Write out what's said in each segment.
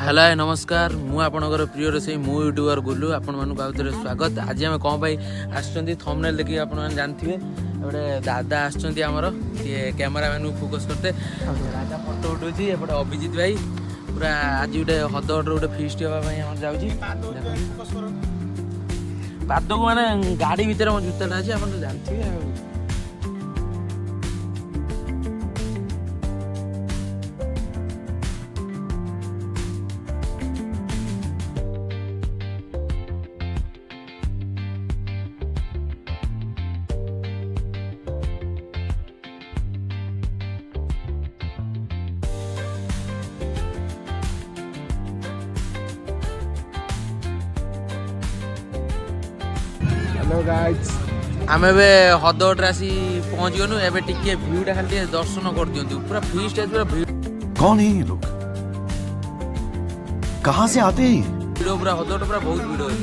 Hello नमस्कार मु आपनकर प्रिय रोसई मु यूट्यूबर गुल्लू आपण मानक आउथरे स्वागत। आज आम कौन पाई आसुचंती थंबनेल देखि आपण माने जानथिबे एबडे दादा आसुचंती हमर ये कैमरामैन को फोकस करते राजा फोटो उठुची एपटे अभिजीत भाई पूरा आज गोटे हदगड़ गोटे फिस्ट होगा हम जाऊँगी पाद को माने गाड़ी भितर मो जूताटा अच्छी आप जानते हेलो गाइस आम ए हदगड़ आसी पहुँच गलु ए टे भ्यूटा खाली दर्शन कर दियंतु पूरा फिस्ट पूरा भ्यू। कौन है ये लोग? कहाँ से आते हैं? वीडियो पूरा हदगड़ पूरा बहुत वीडियो है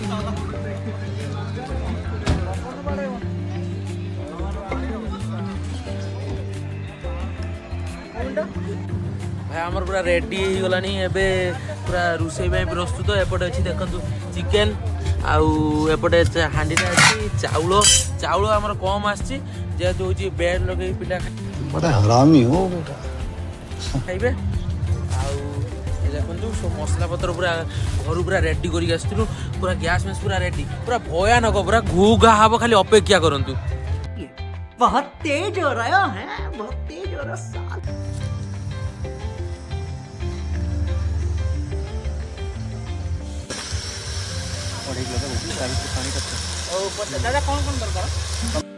भाई आमर पूरा रेडी हो गलानी एबे पूरा रुसई भाई प्रस्तुत एपटे अच्छी देखंतु चिकेन आउ एपटे हांडी अच्छी चाउल चाउल आमर कम आसी जेहेतु हूँ बेड लगे पिला बड़ा हरामी हो बेटा। खाइबे आउ देखंतु सब मसला पत्र पूरा घर पूरा रेडी करके आसलु पूरा गैस मैस पूरा रेडी पूरा भयानक पूरा घू घा हब खाली अपेक्षा करंतु। बहुत तेज हो रहा है, बहुत तेज हो रहा साल। दादा कौन कौन दरकार